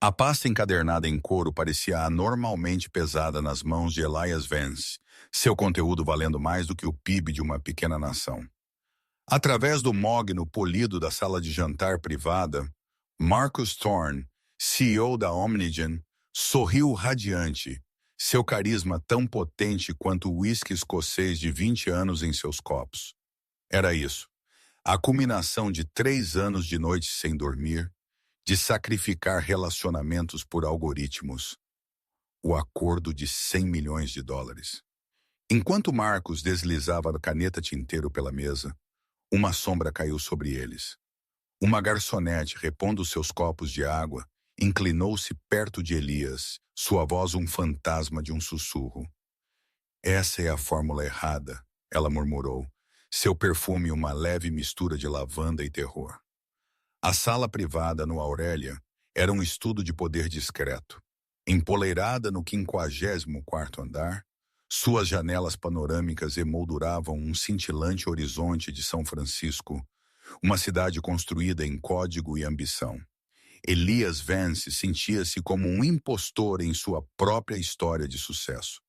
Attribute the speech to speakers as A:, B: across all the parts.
A: A pasta encadernada em couro parecia anormalmente pesada nas mãos de Elias Vance, seu conteúdo valendo mais do que o PIB de uma pequena nação. Através do mogno polido da sala de jantar privada, Marcus Thorne, CEO da Omnigen, sorriu radiante, seu carisma tão potente quanto o uísque escocês de 20 anos em seus copos. Era isso, a culminação de 3 anos de noites sem dormir, de sacrificar relacionamentos por algoritmos. O acordo de 100 milhões de dólares. Enquanto Marcos deslizava a caneta tinteiro pela mesa, uma sombra caiu sobre eles. Uma garçonete, repondo seus copos de água, inclinou-se perto de Elias, sua voz um fantasma de um sussurro. Essa é a fórmula errada, ela murmurou, seu perfume uma leve mistura de lavanda e terror. A sala privada no Aurélia era um estudo de poder discreto. Empoleirada no 54º andar, suas janelas panorâmicas emolduravam um cintilante horizonte de São Francisco, uma cidade construída em código e ambição. Elias Vance sentia-se como um impostor em sua própria história de sucesso.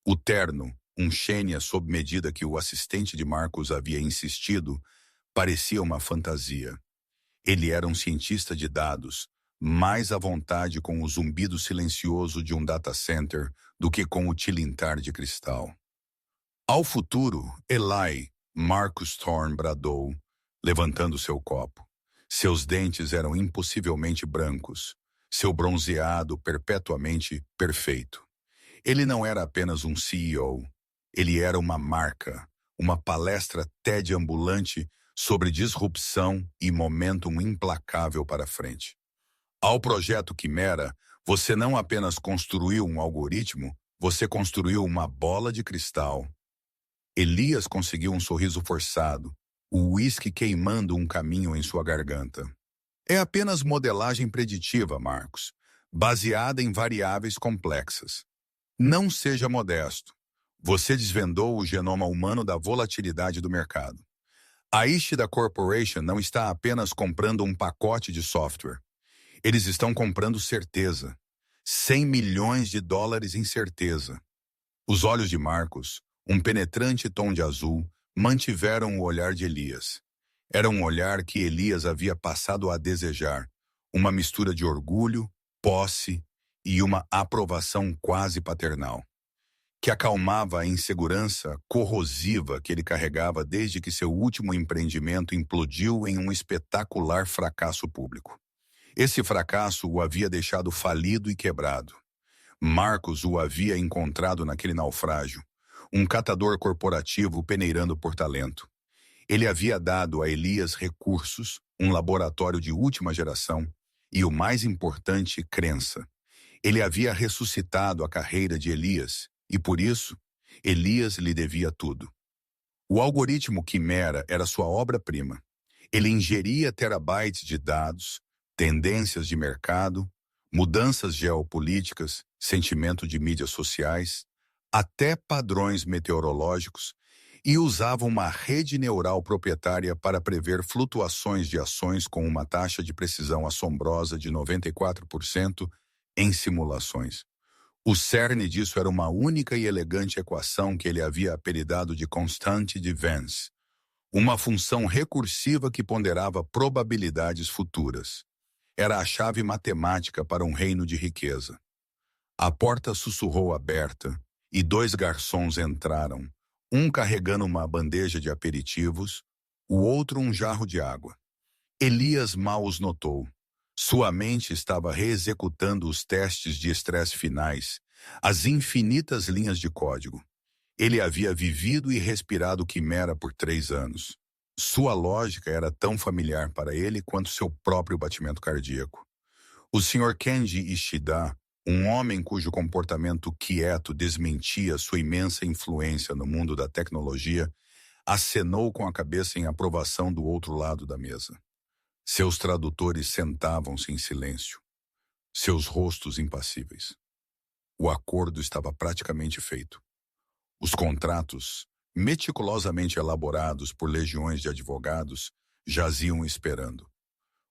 A: O terno, um Xenia sob medida que o assistente de Marcos havia insistido, parecia uma fantasia. Ele era um cientista de dados, mais à vontade com o zumbido silencioso de um data center do que com o tilintar de cristal. Ao futuro, Eli, Marcus Thorne bradou, levantando seu copo. Seus dentes eram impossivelmente brancos, seu bronzeado perpetuamente perfeito. Ele não era apenas um CEO, ele era uma marca, uma palestra TED ambulante sobre disrupção e momentum implacável para frente. Ao projeto Quimera, você não apenas construiu um algoritmo, você construiu uma bola de cristal. Elias conseguiu um sorriso forçado, o uísque queimando um caminho em sua garganta. É apenas modelagem preditiva, Marcos, baseada em variáveis complexas. Não seja modesto. Você desvendou o genoma humano da volatilidade do mercado. A Ishida Corporation não está apenas comprando um pacote de software. Eles estão comprando certeza. 100 milhões de dólares em certeza. Os olhos de Marcos, um penetrante tom de azul, mantiveram o olhar de Elias. Era um olhar que Elias havia passado a desejar, uma mistura de orgulho, posse e uma aprovação quase paternal, que acalmava a insegurança corrosiva que ele carregava desde que seu último empreendimento implodiu em um espetacular fracasso público. Esse fracasso o havia deixado falido e quebrado. Marcos o havia encontrado naquele naufrágio, um catador corporativo peneirando por talento. Ele havia dado a Elias recursos, um laboratório de última geração e, o mais importante, crença. Ele havia ressuscitado a carreira de Elias e, por isso, Elias lhe devia tudo. O algoritmo Quimera era sua obra-prima. Ele ingeria terabytes de dados, tendências de mercado, mudanças geopolíticas, sentimento de mídias sociais, até padrões meteorológicos, e usava uma rede neural proprietária para prever flutuações de ações com uma taxa de precisão assombrosa de 94% em simulações. O cerne disso era uma única e elegante equação que ele havia apelidado de constante de Vance, uma função recursiva que ponderava probabilidades futuras. Era a chave matemática para um reino de riqueza. A porta sussurrou aberta e 2 garçons entraram, um carregando uma bandeja de aperitivos, o outro um jarro de água. Elias mal os notou. Sua mente estava reexecutando os testes de estresse finais, as infinitas linhas de código. Ele havia vivido e respirado Quimera por 3 anos. Sua lógica era tão familiar para ele quanto seu próprio batimento cardíaco. O Sr. Kenji Ishida, um homem cujo comportamento quieto desmentia sua imensa influência no mundo da tecnologia, acenou com a cabeça em aprovação do outro lado da mesa. Seus tradutores sentavam-se em silêncio, seus rostos impassíveis. O acordo estava praticamente feito. Os contratos, meticulosamente elaborados por legiões de advogados, jaziam esperando.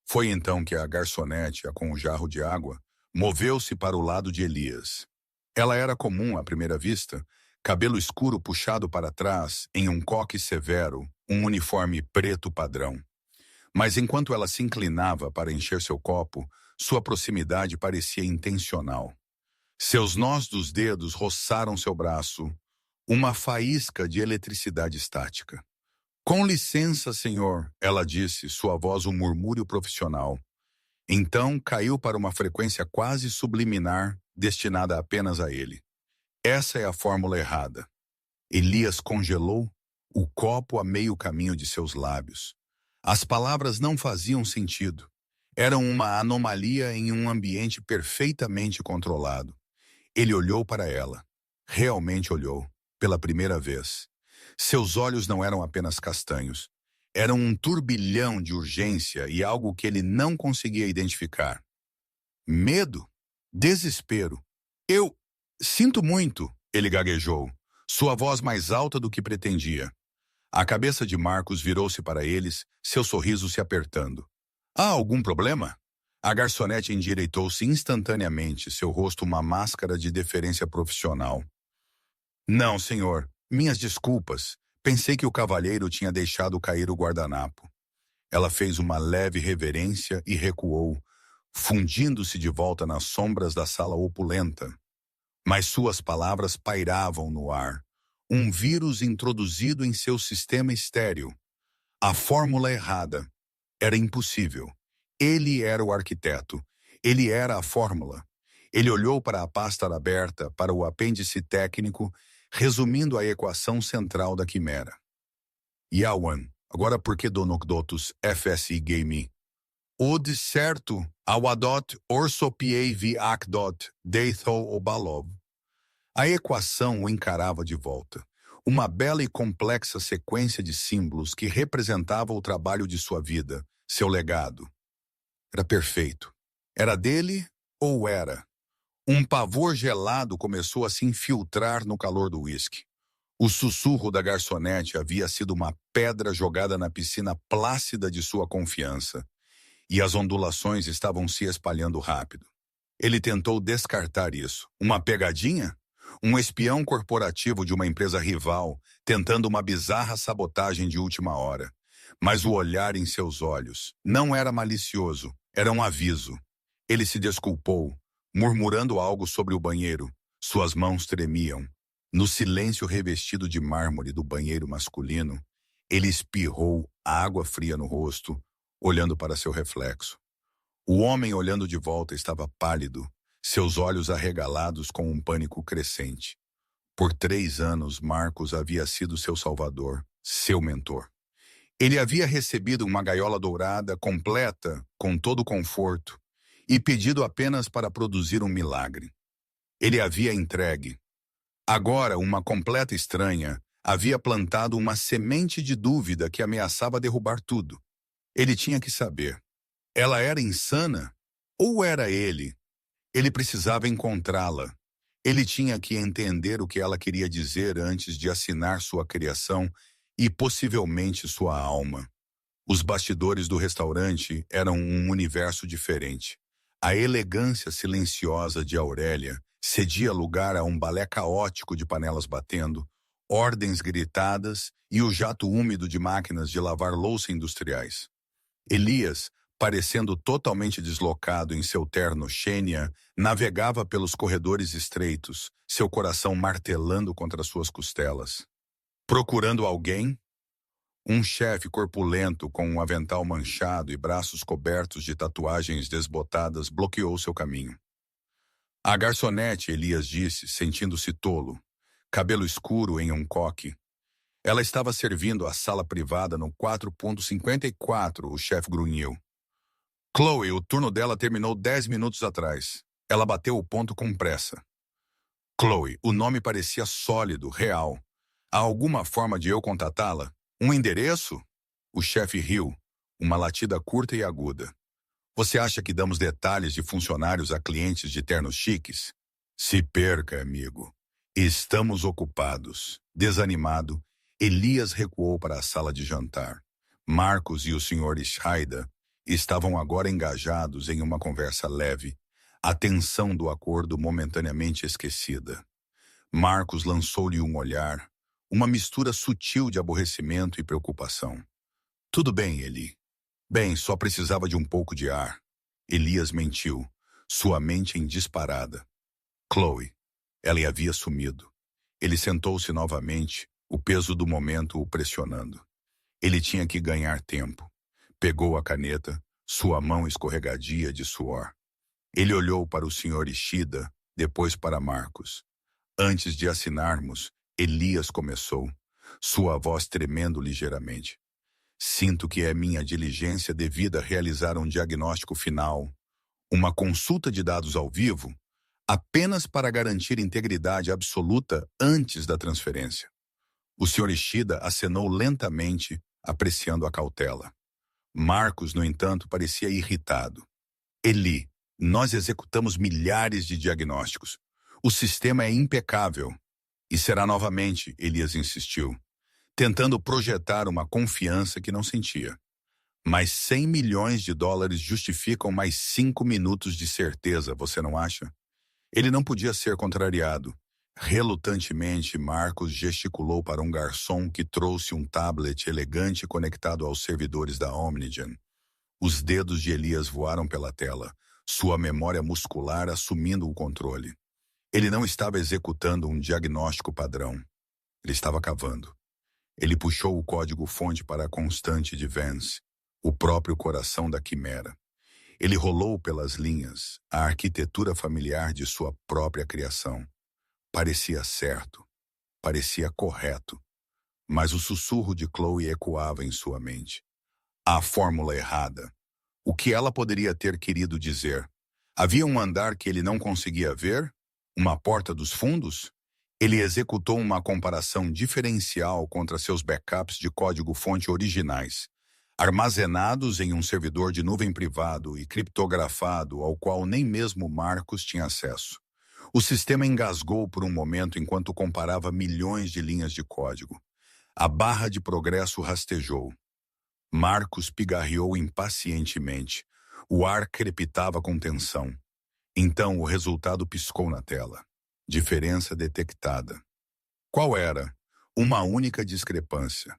A: Foi então que a garçonete, com um jarro de água, Moveu-se para o lado de Elias. Ela era comum à primeira vista, cabelo escuro puxado para trás, em um coque severo, um uniforme preto padrão. Mas enquanto ela se inclinava para encher seu copo, sua proximidade parecia intencional. Seus nós dos dedos roçaram seu braço, uma faísca de eletricidade estática. Com licença, senhor, ela disse, sua voz um murmúrio profissional. Então caiu para uma frequência quase subliminar, destinada apenas a ele. Essa é a fórmula errada. Elias congelou o copo a meio caminho de seus lábios. As palavras não faziam sentido. Eram uma anomalia em um ambiente perfeitamente controlado. Ele olhou para ela. Realmente olhou, pela primeira vez. Seus olhos não eram apenas castanhos. Eram um turbilhão de urgência e algo que ele não conseguia identificar. Medo? Desespero. Eu sinto muito, ele gaguejou, sua voz mais alta do que pretendia. A cabeça de Marcos virou-se para eles, seu sorriso se apertando. Há algum problema? A garçonete endireitou-se instantaneamente, seu rosto uma máscara de deferência profissional. Não, senhor. Minhas desculpas. Pensei que o cavalheiro tinha deixado cair o guardanapo. Ela fez uma leve reverência e recuou, fundindo-se de volta nas sombras da sala opulenta. Mas suas palavras pairavam no ar. Um vírus introduzido em seu sistema estéril. A fórmula errada. Era impossível. Ele era o arquiteto. Ele era a fórmula. Ele olhou para a pasta aberta, para o apêndice técnico, resumindo a equação central da quimera. Yawan, agora por que Donokdotus FSI Game? Od certo, awadot orsopiei vi akdot deitho obalov. A equação o encarava de volta. Uma bela e complexa sequência de símbolos que representava o trabalho de sua vida, seu legado. Era perfeito. Era dele ou era? Um pavor gelado começou a se infiltrar no calor do uísque. O sussurro da garçonete havia sido uma pedra jogada na piscina plácida de sua confiança, e as ondulações estavam se espalhando rápido. Ele tentou descartar isso. Uma pegadinha? Um espião corporativo de uma empresa rival, tentando uma bizarra sabotagem de última hora. Mas o olhar em seus olhos não era malicioso, era um aviso. Ele se desculpou, murmurando algo sobre o banheiro. Suas mãos tremiam. No silêncio revestido de mármore do banheiro masculino, ele espirrou água fria no rosto, olhando para seu reflexo. O homem olhando de volta estava pálido, seus olhos arregalados com um pânico crescente. Por 3 anos, Marcos havia sido seu salvador, seu mentor. Ele havia recebido uma gaiola dourada, completa, com todo o conforto, e pedido apenas para produzir um milagre. Ele havia entregue. Agora, uma completa estranha havia plantado uma semente de dúvida que ameaçava derrubar tudo. Ele tinha que saber. Ela era insana? Ou era ele? Ele precisava encontrá-la. Ele tinha que entender o que ela queria dizer antes de assinar sua criação e possivelmente sua alma. Os bastidores do restaurante eram um universo diferente. A elegância silenciosa de Aurélia cedia lugar a um balé caótico de panelas batendo, ordens gritadas e o jato úmido de máquinas de lavar louça industriais. Elias, parecendo totalmente deslocado em seu terno Xênia, navegava pelos corredores estreitos, seu coração martelando contra suas costelas. Procurando alguém? Um chefe corpulento com um avental manchado e braços cobertos de tatuagens desbotadas bloqueou seu caminho. A garçonete, Elias disse, sentindo-se tolo, cabelo escuro em um coque. Ela estava servindo a sala privada no 4.54, o chefe grunhiu. Chloe, o turno dela terminou 10 minutos atrás. Ela bateu o ponto com pressa. Chloe, o nome parecia sólido, real. Há alguma forma de eu contatá-la? Um endereço? O chefe riu, uma latida curta e aguda. Você acha que damos detalhes de funcionários a clientes de ternos chiques? Se perca, amigo. Estamos ocupados. Desanimado, Elias recuou para a sala de jantar. Marcos e o Sr. Schraida estavam agora engajados em uma conversa leve, A tensão do acordo momentaneamente esquecida. Marcos lançou-lhe um olhar, uma mistura sutil de aborrecimento e preocupação. Tudo bem, Eli. Bem, só precisava de um pouco de ar. Elias mentiu, sua mente em disparada. Chloe. Ela havia sumido. Ele sentou-se novamente, o peso do momento o pressionando. Ele tinha que ganhar tempo. Pegou a caneta, sua mão escorregadia de suor. Ele olhou para o Sr. Ishida, depois para Marcos. Antes de assinarmos, Elias começou, sua voz tremendo ligeiramente. Sinto que é minha diligência devida realizar um diagnóstico final, uma consulta de dados ao vivo, apenas para garantir integridade absoluta antes da transferência. O Sr. Ishida acenou lentamente, apreciando a cautela. Marcos, no entanto, parecia irritado. Eli, nós executamos milhares de diagnósticos. O sistema é impecável. E será novamente, Elias insistiu, tentando projetar uma confiança que não sentia. Mas 100 milhões de dólares justificam mais 5 minutos de certeza, você não acha? Ele não podia ser contrariado. Relutantemente, Marcos gesticulou para um garçom que trouxe um tablet elegante conectado aos servidores da Omnigen. Os dedos de Elias voaram pela tela, sua memória muscular assumindo o controle. Ele não estava executando um diagnóstico padrão. Ele estava cavando. Ele puxou o código-fonte para a constante de Vance, o próprio coração da quimera. Ele rolou pelas linhas, a arquitetura familiar de sua própria criação. Parecia certo, parecia correto, mas o sussurro de Chloe ecoava em sua mente. A fórmula errada. O que ela poderia ter querido dizer? Havia um andar que ele não conseguia ver? Uma porta dos fundos? Ele executou uma comparação diferencial contra seus backups de código-fonte originais, armazenados em um servidor de nuvem privado e criptografado ao qual nem mesmo Marcos tinha acesso. O sistema engasgou por um momento enquanto comparava milhões de linhas de código. A barra de progresso rastejou. Marcos pigarreou impacientemente. O ar crepitava com tensão. Então o resultado piscou na tela. Diferença detectada. Qual era? Uma única discrepância.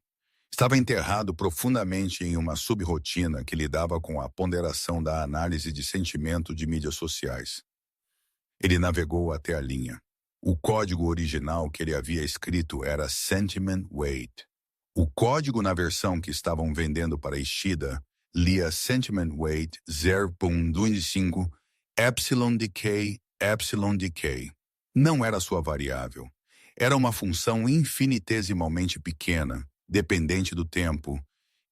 A: Estava enterrado profundamente em uma subrotina que lidava com a ponderação da análise de sentimento de mídias sociais. Ele navegou até a linha. O código original que ele havia escrito era Sentiment Weight. O código na versão que estavam vendendo para Ishida lia Sentiment Weight 0.25 Epsilon Decay, Epsilon Decay. Não era sua variável. Era uma função infinitesimalmente pequena, dependente do tempo,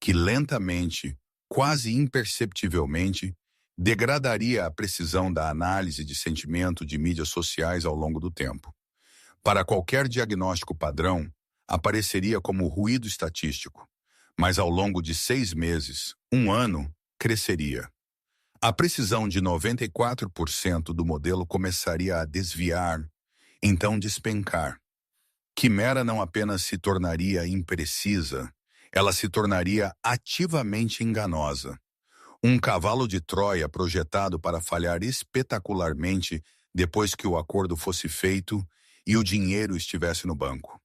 A: que lentamente, quase imperceptivelmente, degradaria a precisão da análise de sentimento de mídias sociais ao longo do tempo. Para qualquer diagnóstico padrão, apareceria como ruído estatístico, mas ao longo de 6 meses, 1 ano, cresceria. A precisão de 94% do modelo começaria a desviar, então despencar. Quimera não apenas se tornaria imprecisa, ela se tornaria ativamente enganosa. Um cavalo de Troia projetado para falhar espetacularmente depois que o acordo fosse feito e o dinheiro estivesse no banco.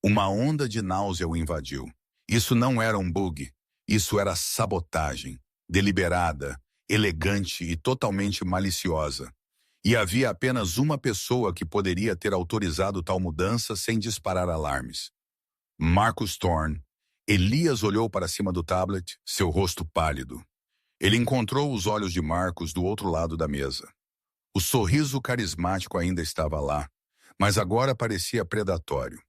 A: Uma onda de náusea o invadiu. Isso não era um bug, isso era sabotagem, deliberada, elegante e totalmente maliciosa. E havia apenas uma pessoa que poderia ter autorizado tal mudança sem disparar alarmes. Marcus Thorne. Elias olhou para cima do tablet, seu rosto pálido. Ele encontrou os olhos de Marcos do outro lado da mesa. O sorriso carismático ainda estava lá, mas agora parecia predatório.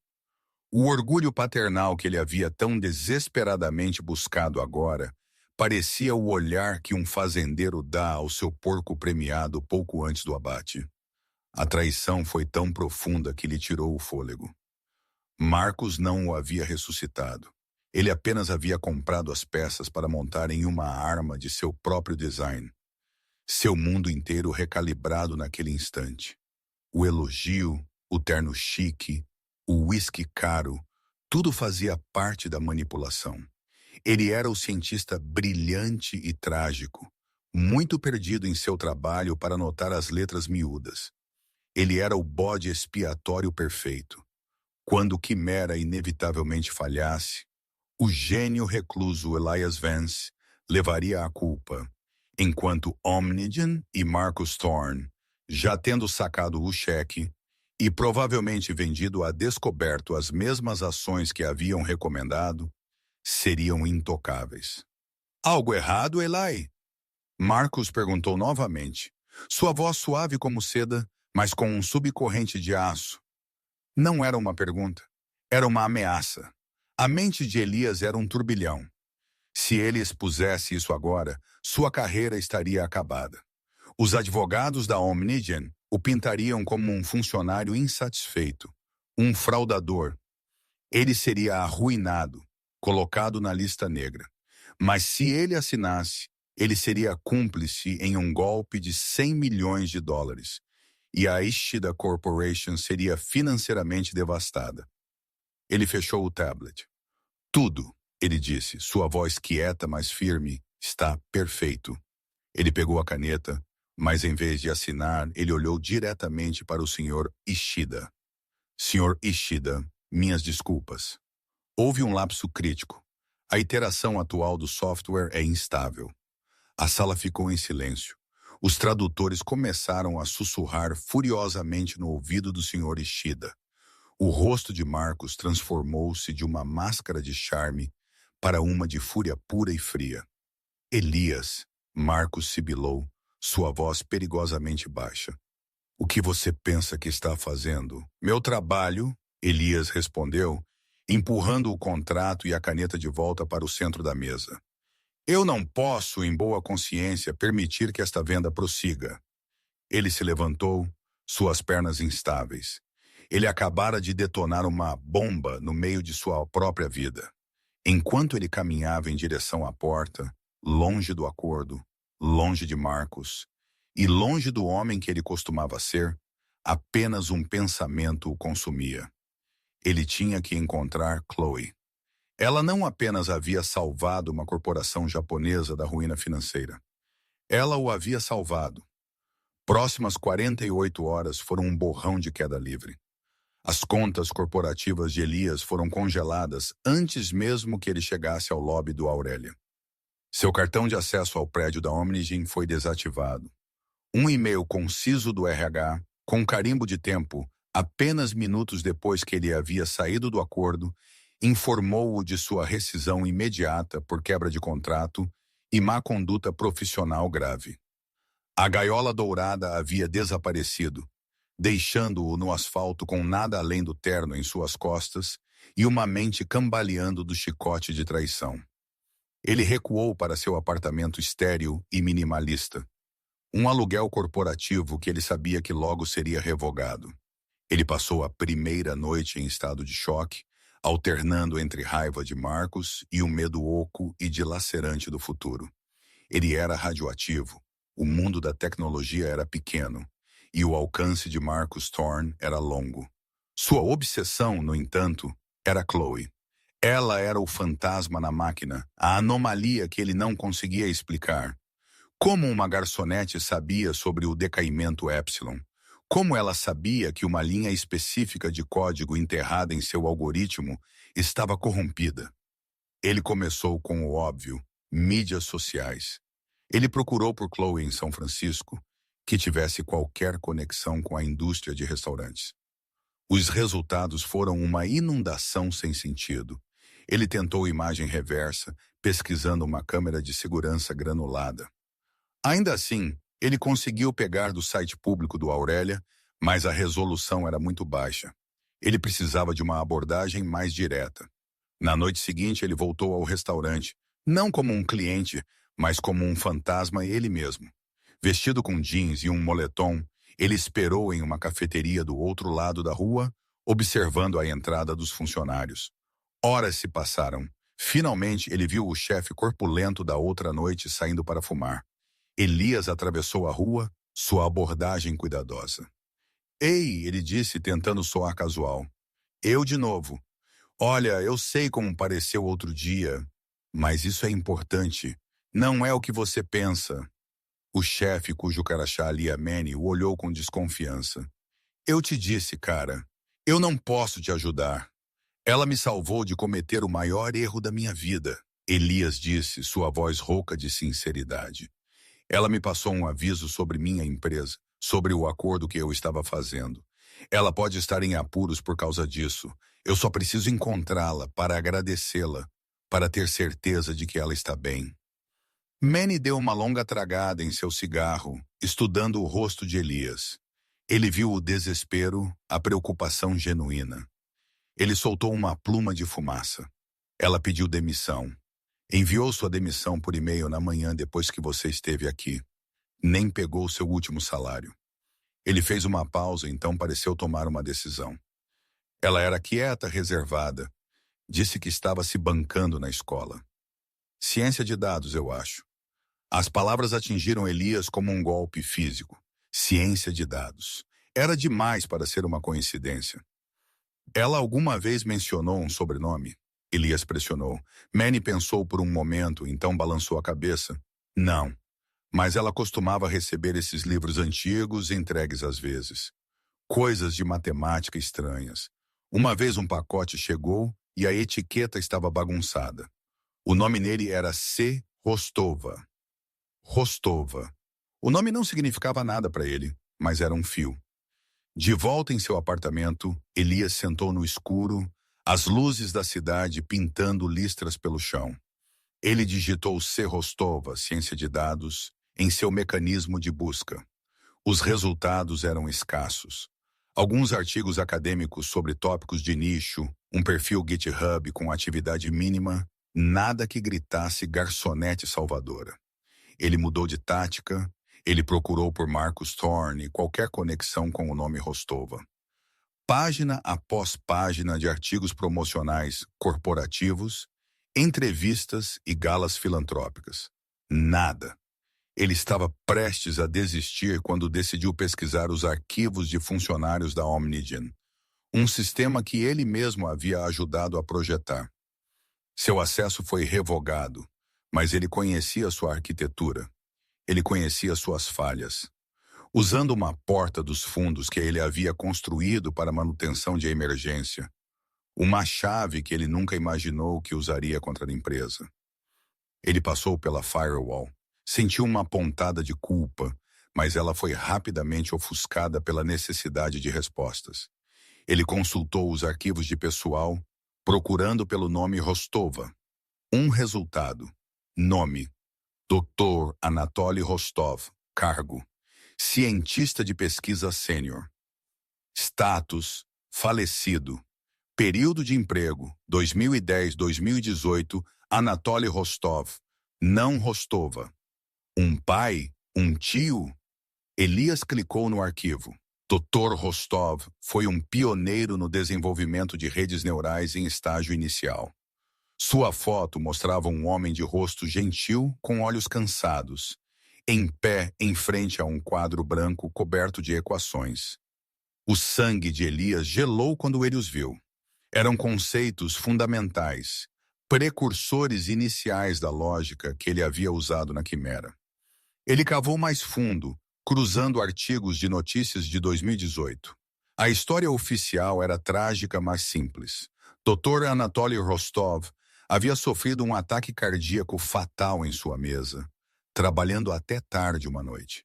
A: O orgulho paternal que ele havia tão desesperadamente buscado agora parecia o olhar que um fazendeiro dá ao seu porco premiado pouco antes do abate. A traição foi tão profunda que lhe tirou o fôlego. Marcos não o havia ressuscitado. Ele apenas havia comprado as peças para montar em uma arma de seu próprio design. Seu mundo inteiro recalibrado naquele instante. O elogio, o terno chique, o uísque caro, tudo fazia parte da manipulação. Ele era o cientista brilhante e trágico, muito perdido em seu trabalho para notar as letras miúdas. Ele era o bode expiatório perfeito. Quando Quimera inevitavelmente falhasse, o gênio recluso Elias Vance levaria a culpa, enquanto Omnigen e Marcus Thorne, já tendo sacado o cheque e provavelmente vendido a descoberto as mesmas ações que haviam recomendado, seriam intocáveis. Algo errado, Eli? Marcus perguntou novamente, sua voz suave como seda, mas com um subcorrente de aço. Não era uma pergunta, era uma ameaça. A mente de Elias era um turbilhão. Se ele expusesse isso agora, sua carreira estaria acabada. Os advogados da Omnigen o pintariam como um funcionário insatisfeito, um fraudador. Ele seria arruinado, colocado na lista negra. Mas se ele assinasse, ele seria cúmplice em um golpe de 100 milhões de dólares. E a Ishida Corporation seria financeiramente devastada. Ele fechou o tablet. Tudo, ele disse, sua voz quieta, mas firme, está perfeito. Ele pegou a caneta, mas em vez de assinar, ele olhou diretamente para o Sr. Ishida. Sr. Ishida, minhas desculpas. Houve um lapso crítico. A iteração atual do software é instável. A sala ficou em silêncio. Os tradutores começaram a sussurrar furiosamente no ouvido do Sr. Ishida. O rosto de Marcos transformou-se de uma máscara de charme para uma de fúria pura e fria. Elias, Marcos sibilou, sua voz perigosamente baixa. O que você pensa que está fazendo? Meu trabalho, Elias respondeu, empurrando o contrato e a caneta de volta para o centro da mesa. Eu não posso, em boa consciência, permitir que esta venda prossiga. Ele se levantou, suas pernas instáveis. Ele acabara de detonar uma bomba no meio de sua própria vida. Enquanto ele caminhava em direção à porta, longe do acordo, longe de Marcos, e longe do homem que ele costumava ser, apenas um pensamento o consumia. Ele tinha que encontrar Chloe. Ela não apenas havia salvado uma corporação japonesa da ruína financeira. Ela o havia salvado. Próximas 48 horas foram um borrão de queda livre. As contas corporativas de Elias foram congeladas antes mesmo que ele chegasse ao lobby do Aurélia. Seu cartão de acesso ao prédio da Omnigen foi desativado. Um e-mail conciso do RH, com carimbo de tempo, apenas minutos depois que ele havia saído do acordo, informou-o de sua rescisão imediata por quebra de contrato e má conduta profissional grave. A gaiola dourada havia desaparecido, deixando-o no asfalto com nada além do terno em suas costas e uma mente cambaleando do chicote de traição. Ele recuou para seu apartamento estéril e minimalista, um aluguel corporativo que ele sabia que logo seria revogado. Ele passou a primeira noite em estado de choque, alternando entre raiva de Marcos e o medo oco e dilacerante do futuro. Ele era radioativo, o mundo da tecnologia era pequeno, e o alcance de Marcus Thorne era longo. Sua obsessão, no entanto, era Chloe. Ela era o fantasma na máquina, a anomalia que ele não conseguia explicar. Como uma garçonete sabia sobre o decaimento Epsilon? Como ela sabia que uma linha específica de código enterrada em seu algoritmo estava corrompida? Ele começou com o óbvio, mídias sociais. Ele procurou por Chloe em São Francisco, que tivesse qualquer conexão com a indústria de restaurantes. Os resultados foram uma inundação sem sentido. Ele tentou imagem reversa, pesquisando uma câmera de segurança granulada. Ainda assim, ele conseguiu pegar do site público do Aurélia, mas a resolução era muito baixa. Ele precisava de uma abordagem mais direta. Na noite seguinte, ele voltou ao restaurante, não como um cliente, mas como um fantasma ele mesmo. Vestido com jeans e um moletom, ele esperou em uma cafeteria do outro lado da rua, observando a entrada dos funcionários. Horas se passaram. Finalmente, ele viu o chefe corpulento da outra noite saindo para fumar. Elias atravessou a rua, sua abordagem cuidadosa. Ei, ele disse, tentando soar casual. Eu de novo. Olha, eu sei como pareceu outro dia, mas isso é importante. Não é o que você pensa. O chefe, cujo crachá lia Manny, o olhou com desconfiança. Eu te disse, cara, eu não posso te ajudar. Ela me salvou de cometer o maior erro da minha vida, Elias disse, sua voz rouca de sinceridade. Ela me passou um aviso sobre minha empresa, sobre o acordo que eu estava fazendo. Ela pode estar em apuros por causa disso. Eu só preciso encontrá-la para agradecê-la, para ter certeza de que ela está bem. Manny deu uma longa tragada em seu cigarro, estudando o rosto de Elias. Ele viu o desespero, a preocupação genuína. Ele soltou uma pluma de fumaça. Ela pediu demissão. Enviou sua demissão por e-mail na manhã depois que você esteve aqui. Nem pegou seu último salário. Ele fez uma pausa, então pareceu tomar uma decisão. Ela era quieta, reservada. Disse que estava se bancando na escola. Ciência de dados, eu acho. As palavras atingiram Elias como um golpe físico. Ciência de dados. Era demais para ser uma coincidência. Ela alguma vez mencionou um sobrenome? Elias pressionou. Manny pensou por um momento, então balançou a cabeça. Não. Mas ela costumava receber esses livros antigos entregues às vezes. Coisas de matemática estranhas. Uma vez um pacote chegou e a etiqueta estava bagunçada. O nome nele era C. Rostova. Rostova. O nome não significava nada para ele, mas era um fio. De volta em seu apartamento, Elias sentou no escuro, as luzes da cidade pintando listras pelo chão. Ele digitou C. Rostova, ciência de dados, em seu mecanismo de busca. Os resultados eram escassos. Alguns artigos acadêmicos sobre tópicos de nicho, um perfil GitHub com atividade mínima, nada que gritasse garçonete salvadora. Ele mudou de tática, ele procurou por Marcus Thorne e qualquer conexão com o nome Rostova. Página após página de artigos promocionais corporativos, entrevistas e galas filantrópicas. Nada. Ele estava prestes a desistir quando decidiu pesquisar os arquivos de funcionários da Omnigen, um sistema que ele mesmo havia ajudado a projetar. Seu acesso foi revogado, mas ele conhecia sua arquitetura. Ele conhecia suas falhas. Usando uma porta dos fundos que ele havia construído para manutenção de emergência, uma chave que ele nunca imaginou que usaria contra a empresa. Ele passou pela firewall, sentiu uma pontada de culpa, mas ela foi rapidamente ofuscada pela necessidade de respostas. Ele consultou os arquivos de pessoal, procurando pelo nome Rostova. Um resultado. Nome: Dr. Anatoly Rostov. Cargo: cientista de pesquisa sênior. Status: falecido. Período de emprego: 2010-2018. Anatoly Rostov. Não Rostova. Um pai? Um tio? Elias clicou no arquivo. Dr. Rostov foi um pioneiro no desenvolvimento de redes neurais em estágio inicial. Sua foto mostrava um homem de rosto gentil com olhos cansados, em pé em frente a um quadro branco coberto de equações. O sangue de Elias gelou quando ele os viu. Eram conceitos fundamentais, precursores iniciais da lógica que ele havia usado na Quimera. Ele cavou mais fundo, cruzando artigos de notícias de 2018. A história oficial era trágica, mas simples. Dr. Anatoly Rostov havia sofrido um ataque cardíaco fatal em sua mesa, trabalhando até tarde uma noite.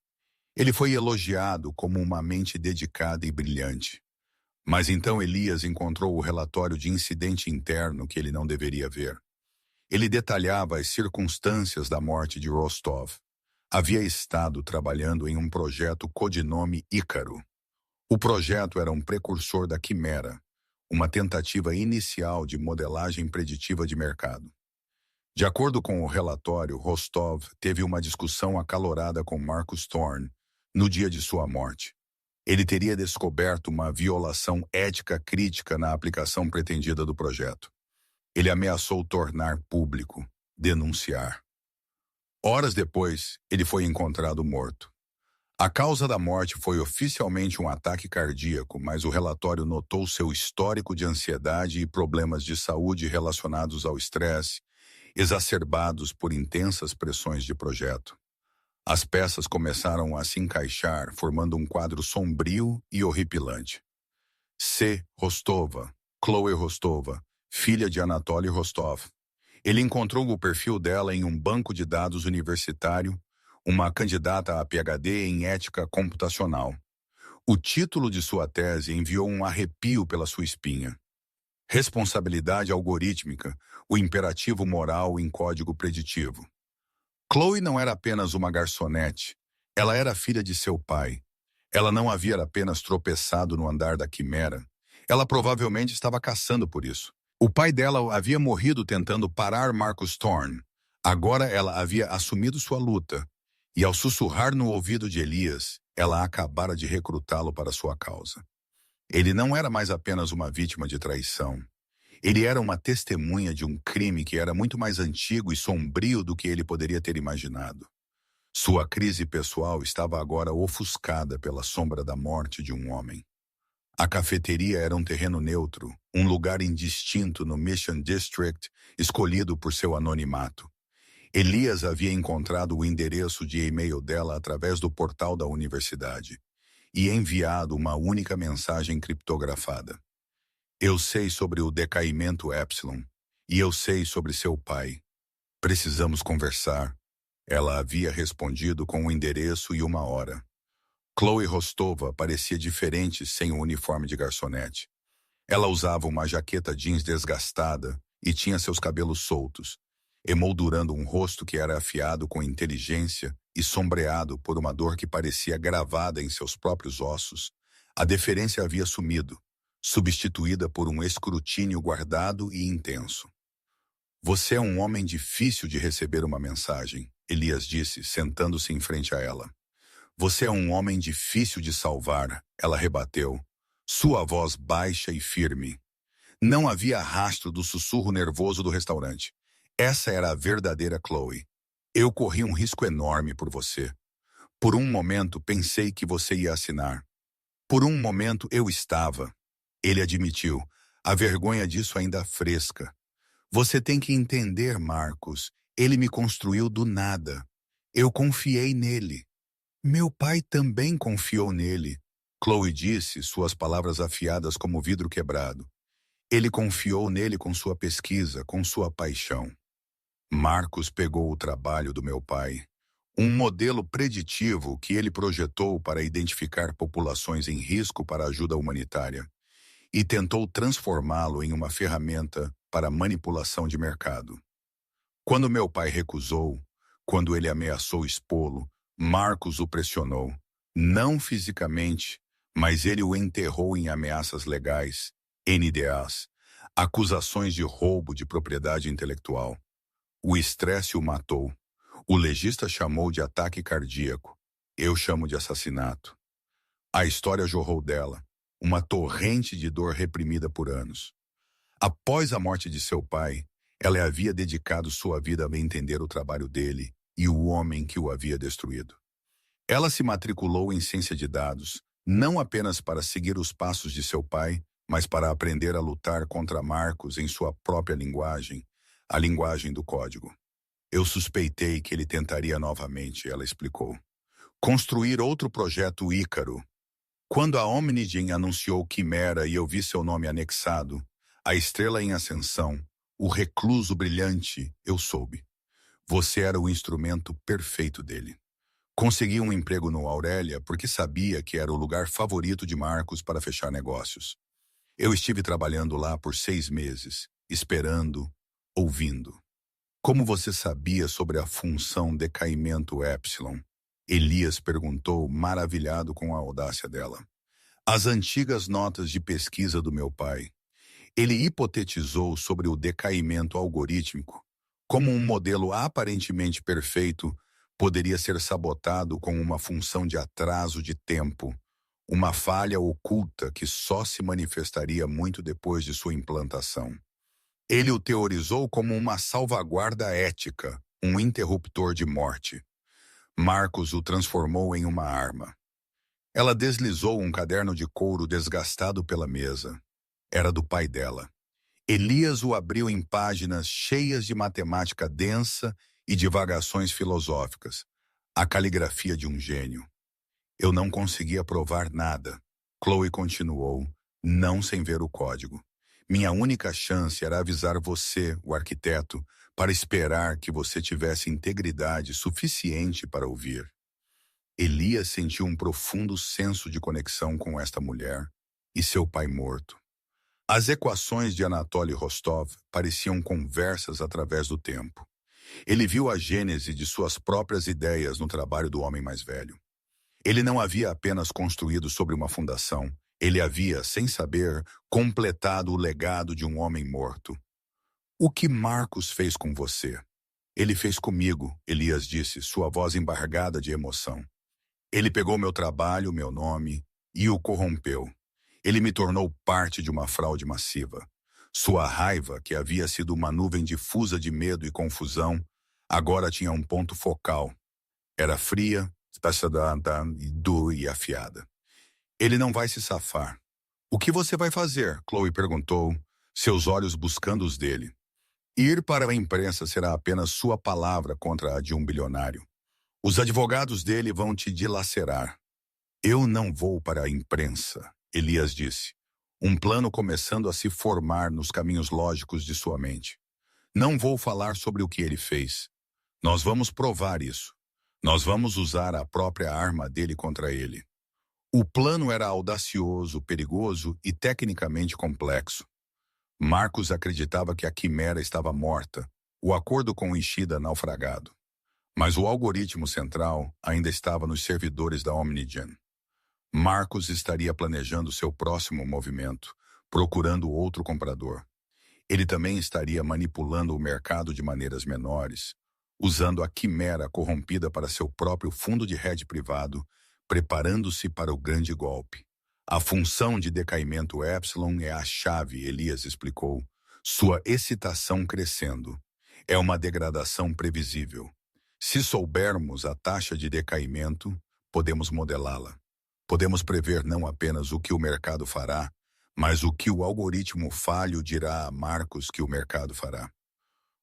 A: Ele foi elogiado como uma mente dedicada e brilhante. Mas então Elias encontrou o relatório de incidente interno que ele não deveria ver. Ele detalhava as circunstâncias da morte de Rostov. Havia estado trabalhando em um projeto codinome Ícaro. O projeto era um precursor da Quimera, uma tentativa inicial de modelagem preditiva de mercado. De acordo com o relatório, Rostov teve uma discussão acalorada com Marcus Thorne no dia de sua morte. Ele teria descoberto uma violação ética crítica na aplicação pretendida do projeto. Ele ameaçou tornar público, denunciar. Horas depois, ele foi encontrado morto. A causa da morte foi oficialmente um ataque cardíaco, mas o relatório notou seu histórico de ansiedade e problemas de saúde relacionados ao estresse, exacerbados por intensas pressões de projeto. As peças começaram a se encaixar, formando um quadro sombrio e horripilante. C. Rostova, Chloe Rostova, filha de Anatoly Rostov. Ele encontrou o perfil dela em um banco de dados universitário, uma candidata a PhD em ética computacional. O título de sua tese enviou um arrepio pela sua espinha. Responsabilidade algorítmica, o imperativo moral em código preditivo. Chloe não era apenas uma garçonete, ela era filha de seu pai. Ela não havia apenas tropeçado no andar da quimera, ela provavelmente estava caçando por isso. O pai dela havia morrido tentando parar Marcus Thorne. Agora ela havia assumido sua luta, e ao sussurrar no ouvido de Elias, ela acabara de recrutá-lo para sua causa. Ele não era mais apenas uma vítima de traição. Ele era uma testemunha de um crime que era muito mais antigo e sombrio do que ele poderia ter imaginado. Sua crise pessoal estava agora ofuscada pela sombra da morte de um homem. A cafeteria era um terreno neutro, um lugar indistinto no Mission District, escolhido por seu anonimato. Elias havia encontrado o endereço de e-mail dela através do portal da universidade e enviado uma única mensagem criptografada. Eu sei sobre o decaimento Epsilon, e eu sei sobre seu pai. Precisamos conversar. Ela havia respondido com o endereço e uma hora. Chloe Rostova parecia diferente sem o uniforme de garçonete. Ela usava uma jaqueta jeans desgastada e tinha seus cabelos soltos, emoldurando um rosto que era afiado com inteligência e sombreado por uma dor que parecia gravada em seus próprios ossos. A deferência havia sumido, substituída por um escrutínio guardado e intenso. Você é um homem difícil de receber uma mensagem, Elias disse, sentando-se em frente a ela. Você é um homem difícil de salvar, ela rebateu, sua voz baixa e firme. Não havia rastro do sussurro nervoso do restaurante. Essa era a verdadeira Chloe. Eu corri um risco enorme por você. Por um momento pensei que você ia assinar. Por um momento eu estava. Ele admitiu, a vergonha disso ainda fresca. Você tem que entender, Marcos. Ele me construiu do nada. Eu confiei nele. Meu pai também confiou nele. Chloe disse, suas palavras afiadas como vidro quebrado. Ele confiou nele com sua pesquisa, com sua paixão. Marcos pegou o trabalho do meu pai, um modelo preditivo que ele projetou para identificar populações em risco para ajuda humanitária, e tentou transformá-lo em uma ferramenta para manipulação de mercado. Quando meu pai recusou, quando ele ameaçou expô-lo, Marcos o pressionou, não fisicamente, mas ele o enterrou em ameaças legais, NDAs, acusações de roubo de propriedade intelectual. O estresse o matou. O legista chamou de ataque cardíaco. Eu chamo de assassinato. A história jorrou dela, uma torrente de dor reprimida por anos. Após a morte de seu pai, ela havia dedicado sua vida a entender o trabalho dele e o homem que o havia destruído. Ela se matriculou em ciência de dados, não apenas para seguir os passos de seu pai, mas para aprender a lutar contra Marcos em sua própria linguagem, a linguagem do código. Eu suspeitei que ele tentaria novamente, ela explicou. Construir outro projeto Ícaro. Quando a Omnigem anunciou Quimera e eu vi seu nome anexado, a estrela em ascensão, o recluso brilhante, eu soube. Você era o instrumento perfeito dele. Consegui um emprego no Aurélia porque sabia que era o lugar favorito de Marcos para fechar negócios. Eu estive trabalhando lá por 6 meses, esperando, ouvindo. Como você sabia sobre a função decaimento Epsilon? Elias perguntou, maravilhado com a audácia dela. As antigas notas de pesquisa do meu pai. Ele hipotetizou sobre o decaimento algorítmico, como um modelo aparentemente perfeito poderia ser sabotado com uma função de atraso de tempo, uma falha oculta que só se manifestaria muito depois de sua implantação. Ele o teorizou como uma salvaguarda ética, um interruptor de morte. Marcos o transformou em uma arma. Ela deslizou um caderno de couro desgastado pela mesa. Era do pai dela. Elias o abriu em páginas cheias de matemática densa e divagações filosóficas. A caligrafia de um gênio. Eu não conseguia provar nada. Chloe continuou, não sem ver o código. Minha única chance era avisar você, o arquiteto, para esperar que você tivesse integridade suficiente para ouvir. Elias sentiu um profundo senso de conexão com esta mulher e seu pai morto. As equações de Anatoly Rostov pareciam conversas através do tempo. Ele viu a gênese de suas próprias ideias no trabalho do homem mais velho. Ele não havia apenas construído sobre uma fundação, ele havia, sem saber, completado o legado de um homem morto. O que Marcos fez com você? Ele fez comigo, Elias disse, sua voz embargada de emoção. Ele pegou meu trabalho, meu nome, e o corrompeu. Ele me tornou parte de uma fraude massiva. Sua raiva, que havia sido uma nuvem difusa de medo e confusão, agora tinha um ponto focal. Era fria, dura e afiada. Ele não vai se safar. O que você vai fazer? Chloe perguntou, seus olhos buscando os dele. Ir para a imprensa será apenas sua palavra contra a de um bilionário. Os advogados dele vão te dilacerar. Eu não vou para a imprensa, Elias disse, um plano começando a se formar nos caminhos lógicos de sua mente. Não vou falar sobre o que ele fez. Nós vamos provar isso. Nós vamos usar a própria arma dele contra ele. O plano era audacioso, perigoso e tecnicamente complexo. Marcos acreditava que a quimera estava morta, o acordo com Ishida naufragado. Mas o algoritmo central ainda estava nos servidores da Omnigen. Marcos estaria planejando seu próximo movimento, procurando outro comprador. Ele também estaria manipulando o mercado de maneiras menores, usando a quimera corrompida para seu próprio fundo de hedge privado, preparando-se para o grande golpe. A função de decaimento epsilon é a chave, Elias explicou, sua excitação crescendo. É uma degradação previsível. Se soubermos a taxa de decaimento, podemos modelá-la. Podemos prever não apenas o que o mercado fará, mas o que o algoritmo falho dirá a Marcos que o mercado fará.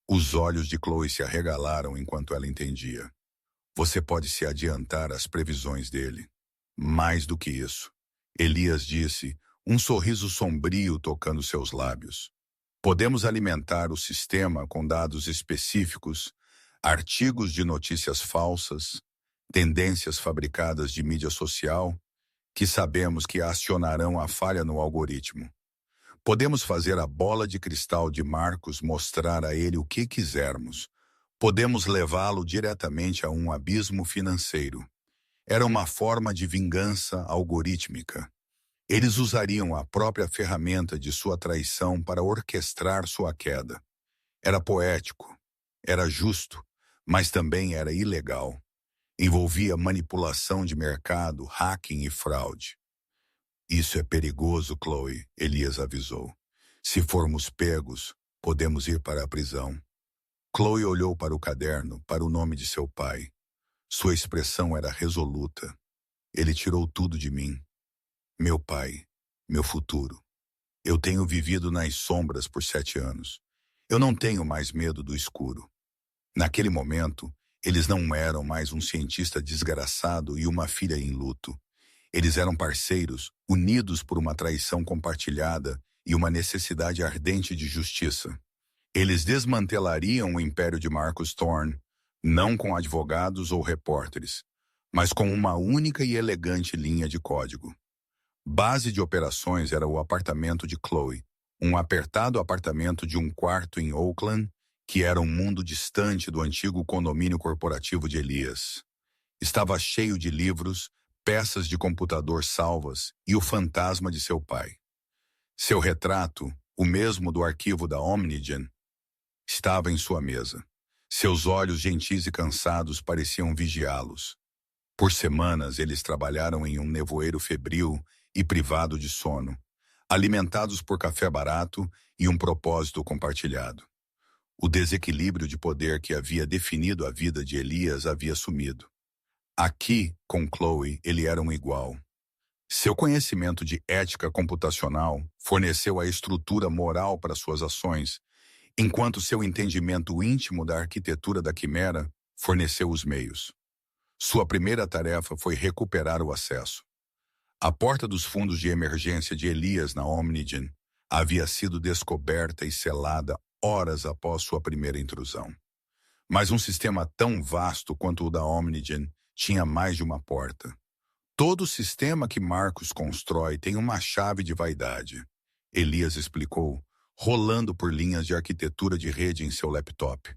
A: Os olhos de Chloe se arregalaram enquanto ela entendia. Você pode se adiantar às previsões dele. Mais do que isso. Elias disse, um sorriso sombrio tocando seus lábios. Podemos alimentar o sistema com dados específicos, artigos de notícias falsas, tendências fabricadas de mídia social, que sabemos que acionarão a falha no algoritmo. Podemos fazer a bola de cristal de Marcos mostrar a ele o que quisermos. Podemos levá-lo diretamente a um abismo financeiro. Era uma forma de vingança algorítmica. Eles usariam a própria ferramenta de sua traição para orquestrar sua queda. Era poético, era justo, mas também era ilegal. Envolvia manipulação de mercado, hacking e fraude. Isso é perigoso, Chloe, Elias avisou. Se formos pegos, podemos ir para a prisão. Chloe olhou para o caderno, para o nome de seu pai. Sua expressão era resoluta. Ele tirou tudo de mim. Meu pai, meu futuro. Eu tenho vivido nas sombras por 7 anos. Eu não tenho mais medo do escuro. Naquele momento, eles não eram mais um cientista desgraçado e uma filha em luto. Eles eram parceiros, unidos por uma traição compartilhada e uma necessidade ardente de justiça. Eles desmantelariam o império de Marcus Thorne, não com advogados ou repórteres, mas com uma única e elegante linha de código. Base de operações era o apartamento de Chloe, um apertado apartamento de um quarto em Oakland, que era um mundo distante do antigo condomínio corporativo de Elias. Estava cheio de livros, peças de computador salvas e o fantasma de seu pai. Seu retrato, o mesmo do arquivo da Omnigen, estava em sua mesa. Seus olhos gentis e cansados pareciam vigiá-los. Por semanas eles trabalharam em um nevoeiro febril e privado de sono, alimentados por café barato e um propósito compartilhado. O desequilíbrio de poder que havia definido a vida de Elias havia sumido. Aqui, com Chloe, ele era um igual. Seu conhecimento de ética computacional forneceu a estrutura moral para suas ações, enquanto seu entendimento íntimo da arquitetura da quimera forneceu os meios. Sua primeira tarefa foi recuperar o acesso. A porta dos fundos de emergência de Elias na Omnigen havia sido descoberta e selada horas após sua primeira intrusão. Mas um sistema tão vasto quanto o da Omnigen tinha mais de uma porta. Todo sistema que Marcos constrói tem uma chave de vaidade, Elias explicou, rolando por linhas de arquitetura de rede em seu laptop.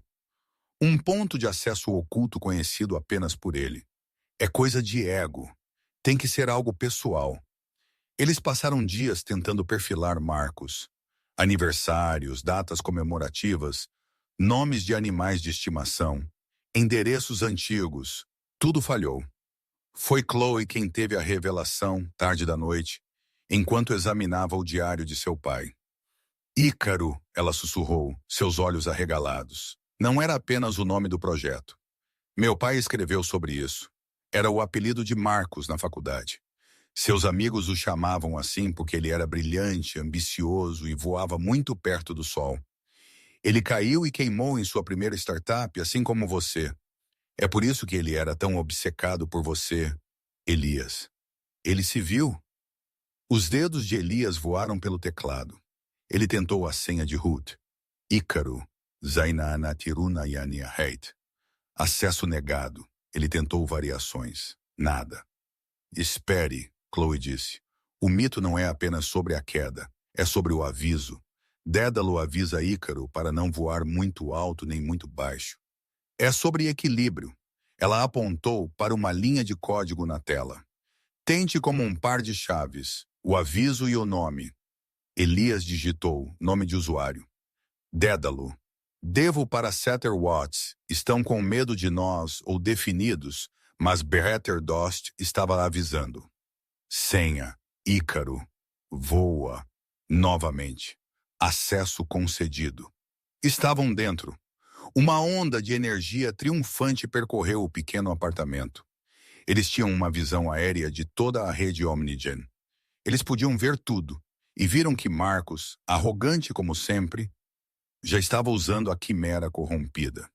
A: Um ponto de acesso oculto conhecido apenas por ele. É coisa de ego. Tem que ser algo pessoal. Eles passaram dias tentando perfilar Marcos. Aniversários, datas comemorativas, nomes de animais de estimação, endereços antigos. Tudo falhou. Foi Chloe quem teve a revelação, tarde da noite, enquanto examinava o diário de seu pai. Ícaro, ela sussurrou, seus olhos arregalados. Não era apenas o nome do projeto. Meu pai escreveu sobre isso. Era o apelido de Marcos na faculdade. Seus amigos o chamavam assim porque ele era brilhante, ambicioso e voava muito perto do sol. Ele caiu e queimou em sua primeira startup, assim como você. É por isso que ele era tão obcecado por você, Elias. Ele se viu. Os dedos de Elias voaram pelo teclado. Ele tentou a senha de root. Ícaro, Zainanatiruna Yaniaheit. Acesso negado. Ele tentou variações. Nada. Espere, Chloe disse. O mito não é apenas sobre a queda, é sobre o aviso. Dédalo avisa Ícaro para não voar muito alto nem muito baixo. É sobre equilíbrio. Ela apontou para uma linha de código na tela. Tente como um par de chaves, o aviso e o nome. Elias digitou, nome de usuário. Dédalo. Devo para Setter Watts, estão com medo de nós ou definidos, mas Better Dost estava avisando. Senha, Ícaro, voa, novamente. Acesso concedido. Estavam dentro. Uma onda de energia triunfante percorreu o pequeno apartamento. Eles tinham uma visão aérea de toda a rede Omnigen. Eles podiam ver tudo, e viram que Marcos, arrogante como sempre, já estava usando a quimera corrompida.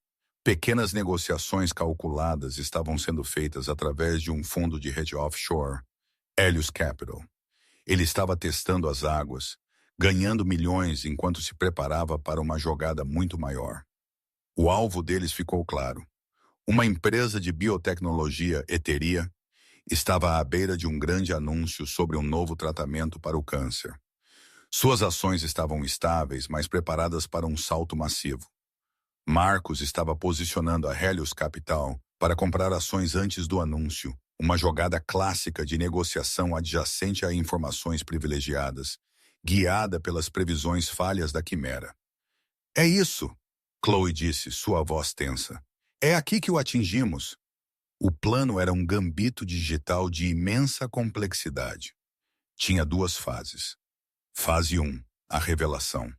A: Pequenas negociações calculadas estavam sendo feitas através de um fundo de rede offshore, Helios Capital. Ele estava testando as águas, ganhando milhões enquanto se preparava para uma jogada muito maior. O alvo deles ficou claro. Uma empresa de biotecnologia, Eteria, estava à beira de um grande anúncio sobre um novo tratamento para o câncer. Suas ações estavam estáveis, mas preparadas para um salto massivo. Marcos estava posicionando a Helios Capital para comprar ações antes do anúncio, uma jogada clássica de negociação adjacente a informações privilegiadas, guiada pelas previsões falhas da quimera. É isso, Chloe disse, sua voz tensa. É aqui que o atingimos. O plano era um gambito digital de imensa complexidade. Tinha duas fases. Fase 1, a revelação.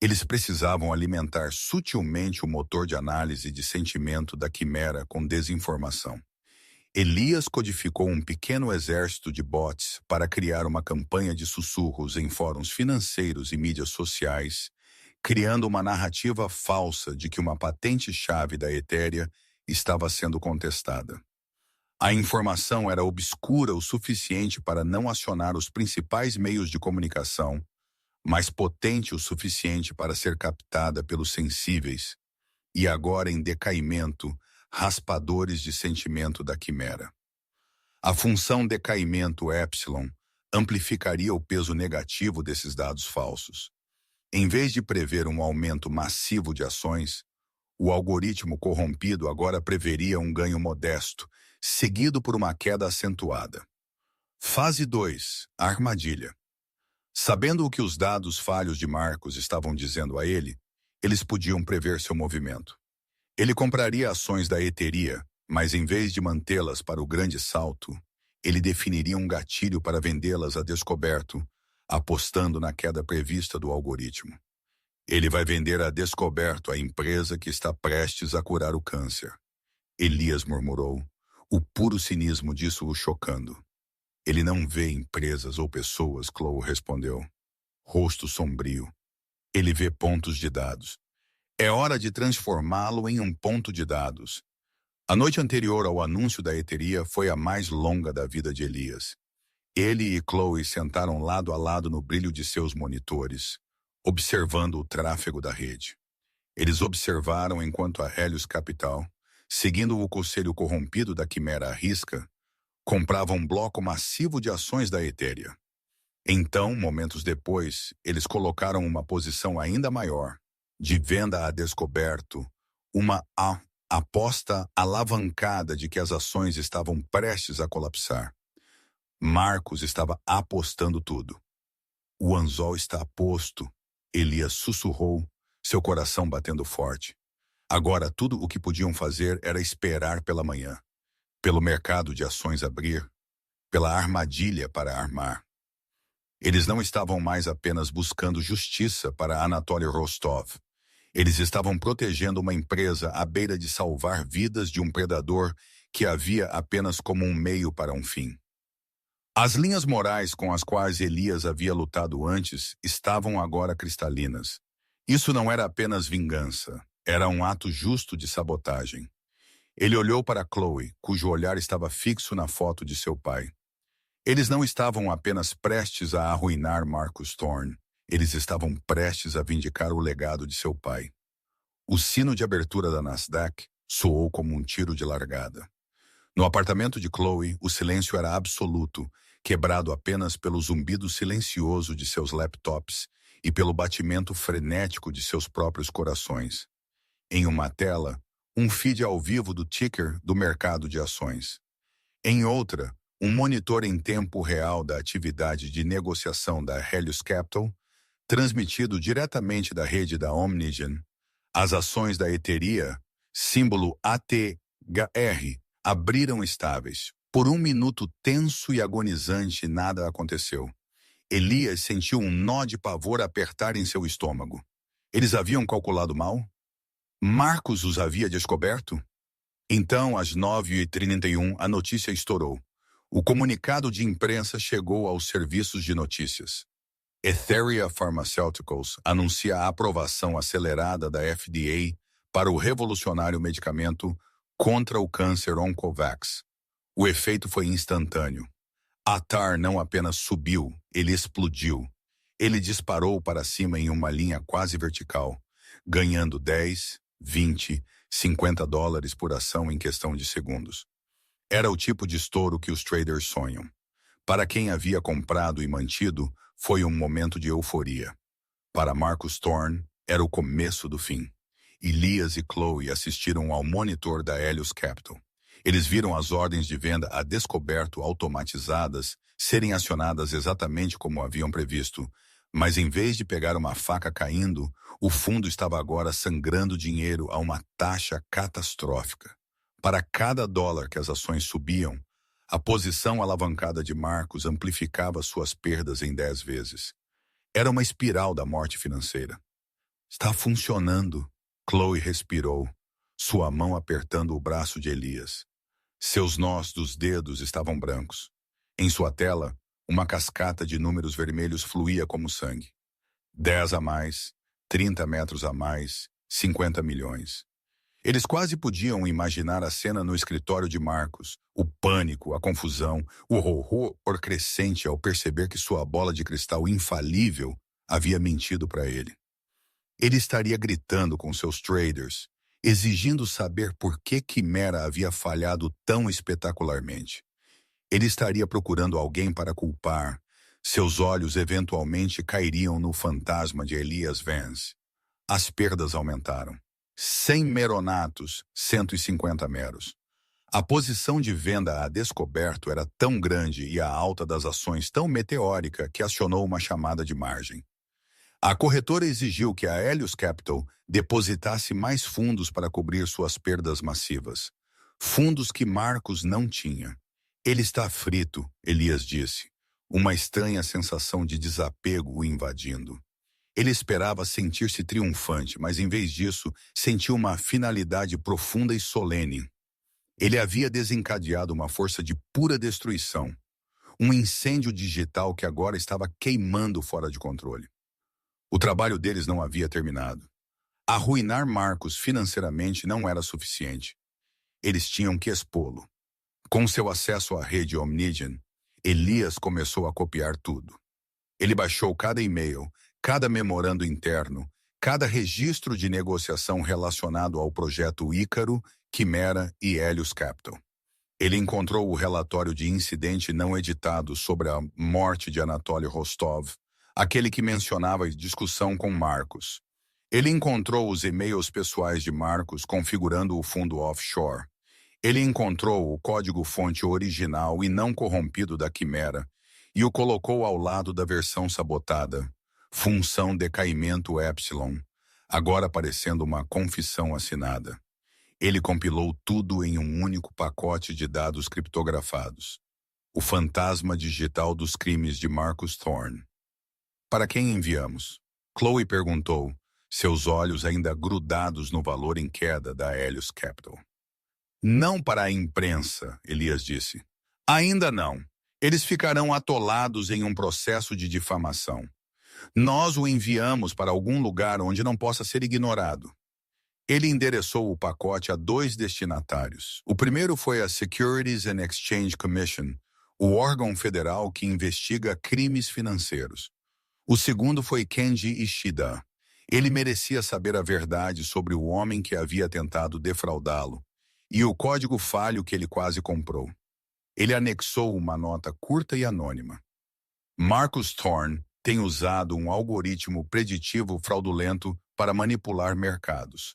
A: Eles precisavam alimentar sutilmente o motor de análise de sentimento da quimera com desinformação. Elias codificou um pequeno exército de bots para criar uma campanha de sussurros em fóruns financeiros e mídias sociais, criando uma narrativa falsa de que uma patente-chave da Etérea estava sendo contestada. A informação era obscura o suficiente para não acionar os principais meios de comunicação, mas potente o suficiente para ser captada pelos sensíveis, e agora em decaimento, raspadores de sentimento da quimera. A função decaimento epsilon amplificaria o peso negativo desses dados falsos. Em vez de prever um aumento massivo de ações, o algoritmo corrompido agora preveria um ganho modesto, seguido por uma queda acentuada. Fase 2, a armadilha. Sabendo o que os dados falhos de Marcos estavam dizendo a ele, eles podiam prever seu movimento. Ele compraria ações da Eteria, mas em vez de mantê-las para o grande salto, ele definiria um gatilho para vendê-las a descoberto, apostando na queda prevista do algoritmo. Ele vai vender a descoberto a empresa que está prestes a curar o câncer. Elias murmurou, o puro cinismo disso o chocando. Ele não vê empresas ou pessoas, Chloe respondeu. Rosto sombrio. Ele vê pontos de dados. É hora de transformá-lo em um ponto de dados. A noite anterior ao anúncio da heteria foi a mais longa da vida de Elias. Ele e Chloe sentaram lado a lado no brilho de seus monitores, observando o tráfego da rede. Eles observaram enquanto a Helios Capital, seguindo o conselho corrompido da quimera à risca, comprava um bloco massivo de ações da Ethereum. Então, momentos depois, eles colocaram uma posição ainda maior, de venda a descoberto, uma aposta alavancada de que as ações estavam prestes a colapsar. Marcos estava apostando tudo. O anzol está posto, Elias sussurrou, seu coração batendo forte. Agora tudo o que podiam fazer era esperar pela manhã, pelo mercado de ações abrir, pela armadilha para armar. Eles não estavam mais apenas buscando justiça para Anatoly Rostov. Eles estavam protegendo uma empresa à beira de salvar vidas de um predador que havia apenas como um meio para um fim. As linhas morais com as quais Elias havia lutado antes estavam agora cristalinas. Isso não era apenas vingança, era um ato justo de sabotagem. Ele olhou para Chloe, cujo olhar estava fixo na foto de seu pai. Eles não estavam apenas prestes a arruinar Marcus Thorne, eles estavam prestes a vindicar o legado de seu pai. O sino de abertura da Nasdaq soou como um tiro de largada. No apartamento de Chloe, o silêncio era absoluto, quebrado apenas pelo zumbido silencioso de seus laptops e pelo batimento frenético de seus próprios corações. Em uma tela, um feed ao vivo do ticker do mercado de ações. Em outra, um monitor em tempo real da atividade de negociação da Helios Capital, transmitido diretamente da rede da Omnigen. As ações da Ethereum, símbolo ATHR, abriram estáveis. Por um minuto tenso e agonizante, nada aconteceu. Elias sentiu um nó de pavor apertar em seu estômago. Eles haviam calculado mal? Marcos os havia descoberto? Então, às 9h31, a notícia estourou. O comunicado de imprensa chegou aos serviços de notícias. Etheria Pharmaceuticals anuncia a aprovação acelerada da FDA para o revolucionário medicamento contra o câncer Oncovax. O efeito foi instantâneo. A TAR não apenas subiu, ele explodiu. Ele disparou para cima em uma linha quase vertical, ganhando 10, 20, 50 dólares por ação em questão de segundos. Era o tipo de estouro que os traders sonham. Para quem havia comprado e mantido, foi um momento de euforia. Para Marcus Thorne, era o começo do fim. Elias e Chloe assistiram ao monitor da Helios Capital. Eles viram as ordens de venda a descoberto automatizadas serem acionadas exatamente como haviam previsto, mas em vez de pegar uma faca caindo, o fundo estava agora sangrando dinheiro a uma taxa catastrófica. Para cada dólar que as ações subiam, a posição alavancada de Marcos amplificava suas perdas em 10 vezes. Era uma espiral da morte financeira. Está funcionando. Chloe respirou, sua mão apertando o braço de Elias. Seus nós dos dedos estavam brancos. Em sua tela, uma cascata de números vermelhos fluía como sangue. 10 a mais, 30 metros a mais, 50 milhões. Eles quase podiam imaginar a cena no escritório de Marcos, o pânico, a confusão, o horror crescente ao perceber que sua bola de cristal infalível havia mentido para ele. Ele estaria gritando com seus traders, exigindo saber por que Quimera havia falhado tão espetacularmente. Ele estaria procurando alguém para culpar. Seus olhos eventualmente cairiam no fantasma de Elias Vance. As perdas aumentaram. 100 meronatos, 150 meros. A posição de venda a descoberto era tão grande e a alta das ações tão meteórica que acionou uma chamada de margem. A corretora exigiu que a Helios Capital depositasse mais fundos para cobrir suas perdas massivas. Fundos que Marcos não tinha. Ele está frito, Elias disse. Uma estranha sensação de desapego o invadindo. Ele esperava sentir-se triunfante, mas em vez disso, sentiu uma finalidade profunda e solene. Ele havia desencadeado uma força de pura destruição. Um incêndio digital que agora estava queimando fora de controle. O trabalho deles não havia terminado. Arruinar Marcos financeiramente não era suficiente. Eles tinham que expô-lo. Com seu acesso à rede Omnigen, Elias começou a copiar tudo. Ele baixou cada e-mail, cada memorando interno, cada registro de negociação relacionado ao projeto Ícaro, Quimera e Helios Capital. Ele encontrou o relatório de incidente não editado sobre a morte de Anatoly Rostov, aquele que mencionava a discussão com Marcos. Ele encontrou os e-mails pessoais de Marcos configurando o fundo offshore. Ele encontrou o código-fonte original e não corrompido da Quimera e o colocou ao lado da versão sabotada, função decaimento epsilon, agora parecendo uma confissão assinada. Ele compilou tudo em um único pacote de dados criptografados. O fantasma digital dos crimes de Marcus Thorne. Para quem enviamos? Chloe perguntou, seus olhos ainda grudados no valor em queda da Helios Capital. Não para a imprensa, Elias disse. Ainda não. Eles ficarão atolados em um processo de difamação. Nós o enviamos para algum lugar onde não possa ser ignorado. Ele endereçou o pacote a 2 destinatários. O primeiro foi a Securities and Exchange Commission, o órgão federal que investiga crimes financeiros. O segundo foi Kenji Ishida. Ele merecia saber a verdade sobre o homem que havia tentado defraudá-lo e o código falho que ele quase comprou. Ele anexou uma nota curta e anônima. Marcus Thorne tem usado um algoritmo preditivo fraudulento para manipular mercados.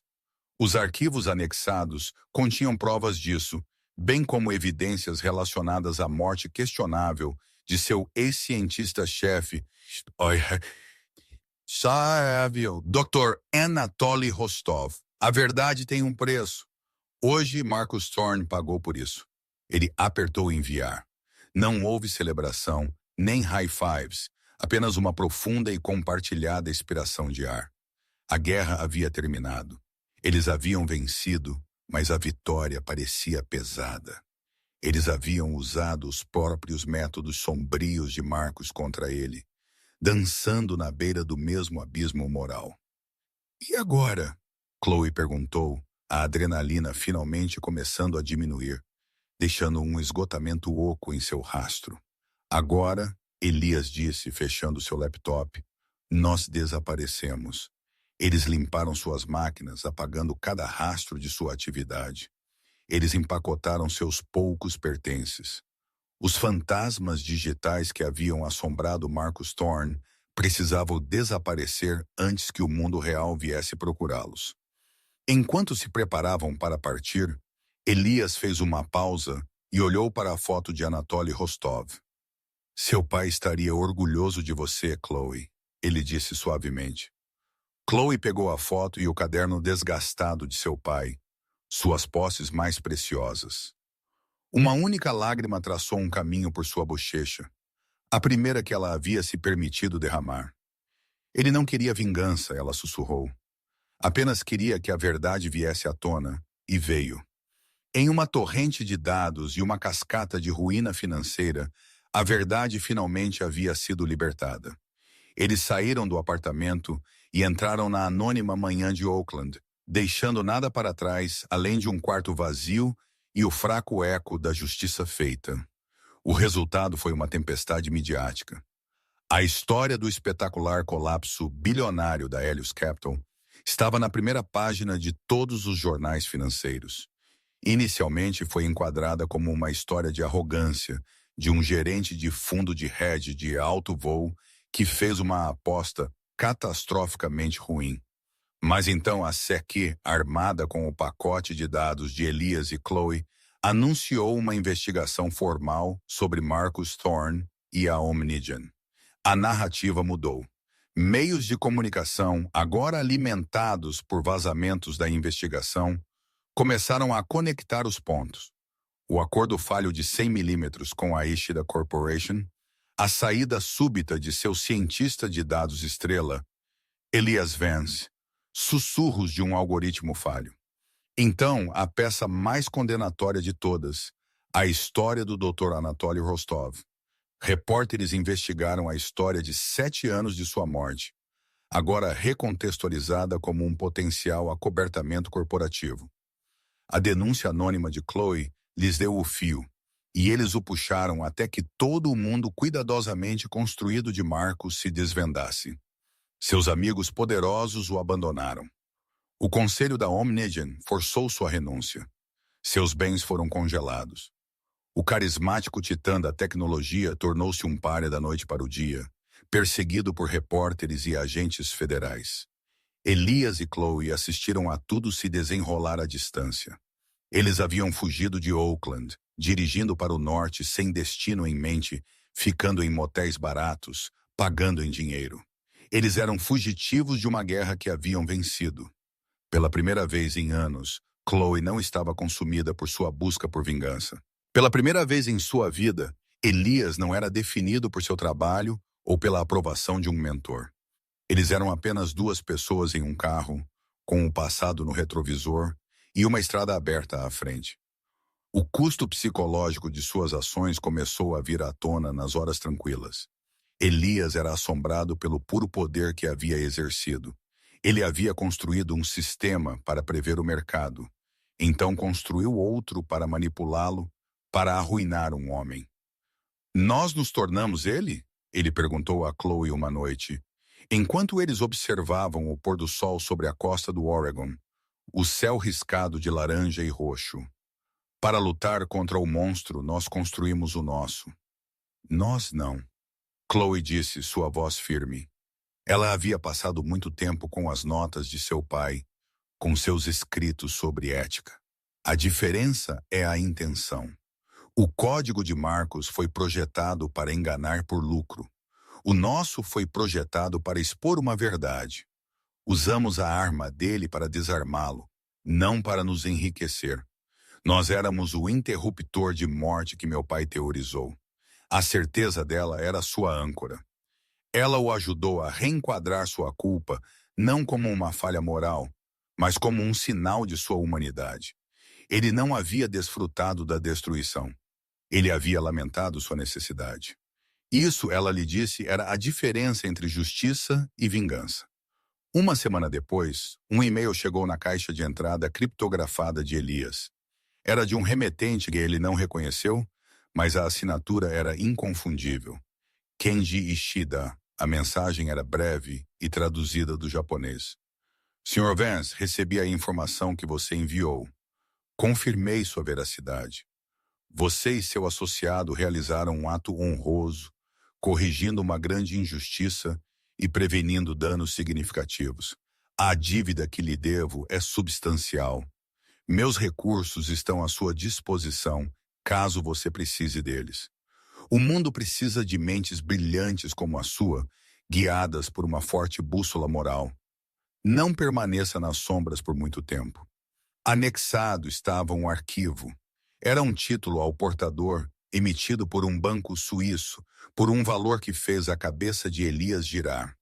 A: Os arquivos anexados continham provas disso, bem como evidências relacionadas à morte questionável de seu ex-cientista-chefe, Dr. Anatoly Rostov. A verdade tem um preço. Hoje, Marcus Thorne pagou por isso. Ele apertou enviar. Não houve celebração, nem high-fives, apenas uma profunda e compartilhada expiração de ar. A guerra havia terminado. Eles haviam vencido, mas a vitória parecia pesada. Eles haviam usado os próprios métodos sombrios de Marcos contra ele, dançando na beira do mesmo abismo moral. E agora? Chloe perguntou, a adrenalina finalmente começando a diminuir, deixando um esgotamento oco em seu rastro. Agora, Elias disse, fechando seu laptop, nós desaparecemos. Eles limparam suas máquinas, apagando cada rastro de sua atividade. Eles empacotaram seus poucos pertences. Os fantasmas digitais que haviam assombrado Marcus Thorne precisavam desaparecer antes que o mundo real viesse procurá-los. Enquanto se preparavam para partir, Elias fez uma pausa e olhou para a foto de Anatoly Rostov. Seu pai estaria orgulhoso de você, Chloe, ele disse suavemente. Chloe pegou a foto e o caderno desgastado de seu pai, suas posses mais preciosas. Uma única lágrima traçou um caminho por sua bochecha, a primeira que ela havia se permitido derramar. Ele não queria vingança, ela sussurrou. Apenas queria que a verdade viesse à tona, e veio. Em uma torrente de dados e uma cascata de ruína financeira, a verdade finalmente havia sido libertada. Eles saíram do apartamento e entraram na anônima manhã de Oakland, deixando nada para trás além de um quarto vazio e o fraco eco da justiça feita. O resultado foi uma tempestade midiática. A história do espetacular colapso bilionário da Helios Capital estava na primeira página de todos os jornais financeiros. Inicialmente foi enquadrada como uma história de arrogância de um gerente de fundo de hedge de alto voo que fez uma aposta catastroficamente ruim. Mas então a SEC, armada com o pacote de dados de Elias e Chloe, anunciou uma investigação formal sobre Marcus Thorne e a Omnigen. A narrativa mudou. Meios de comunicação, agora alimentados por vazamentos da investigação, começaram a conectar os pontos. O acordo falho de 100 milímetros com a Ishida Corporation, a saída súbita de seu cientista de dados estrela, Elias Vance, sussurros de um algoritmo falho. Então, a peça mais condenatória de todas, a história do Dr. Anatoly Rostov. Repórteres investigaram a história de 7 anos de sua morte, agora recontextualizada como um potencial acobertamento corporativo. A denúncia anônima de Chloe lhes deu o fio, e eles o puxaram até que todo o mundo cuidadosamente construído de Marcos se desvendasse. Seus amigos poderosos o abandonaram. O conselho da Omnigen forçou sua renúncia. Seus bens foram congelados. O carismático titã da tecnologia tornou-se um pária da noite para o dia, perseguido por repórteres e agentes federais. Elias e Chloe assistiram a tudo se desenrolar à distância. Eles haviam fugido de Oakland, dirigindo para o norte sem destino em mente, ficando em motéis baratos, pagando em dinheiro. Eles eram fugitivos de uma guerra que haviam vencido. Pela primeira vez em anos, Chloe não estava consumida por sua busca por vingança. Pela primeira vez em sua vida, Elias não era definido por seu trabalho ou pela aprovação de um mentor. Eles eram apenas duas pessoas em um carro, com o passado no retrovisor e uma estrada aberta à frente. O custo psicológico de suas ações começou a vir à tona nas horas tranquilas. Elias era assombrado pelo puro poder que havia exercido. Ele havia construído um sistema para prever o mercado. Então construiu outro para manipulá-lo, para arruinar um homem. Nós nos tornamos ele? Ele perguntou a Chloe uma noite. Enquanto eles observavam o pôr do sol sobre a costa do Oregon, o céu riscado de laranja e roxo. Para lutar contra o monstro, nós construímos o nosso. Nós não. Chloe disse, sua voz firme. Ela havia passado muito tempo com as notas de seu pai, com seus escritos sobre ética. A diferença é a intenção. O código de Marcos foi projetado para enganar por lucro. O nosso foi projetado para expor uma verdade. Usamos a arma dele para desarmá-lo, não para nos enriquecer. Nós éramos o interruptor de morte que meu pai teorizou. A certeza dela era sua âncora. Ela o ajudou a reenquadrar sua culpa, não como uma falha moral, mas como um sinal de sua humanidade. Ele não havia desfrutado da destruição. Ele havia lamentado sua necessidade. Isso, ela lhe disse, era a diferença entre justiça e vingança. Uma semana depois, um e-mail chegou na caixa de entrada criptografada de Elias. Era de um remetente que ele não reconheceu, mas a assinatura era inconfundível. Kenji Ishida. A mensagem era breve e traduzida do japonês. Sr. Vance, recebi a informação que você enviou. Confirmei sua veracidade. Você e seu associado realizaram um ato honroso, corrigindo uma grande injustiça e prevenindo danos significativos. A dívida que lhe devo é substancial. Meus recursos estão à sua disposição, caso você precise deles. O mundo precisa de mentes brilhantes como a sua, guiadas por uma forte bússola moral. Não permaneça nas sombras por muito tempo. Anexado estava um arquivo. Era um título ao portador, emitido por um banco suíço, por um valor que fez a cabeça de Elias girar.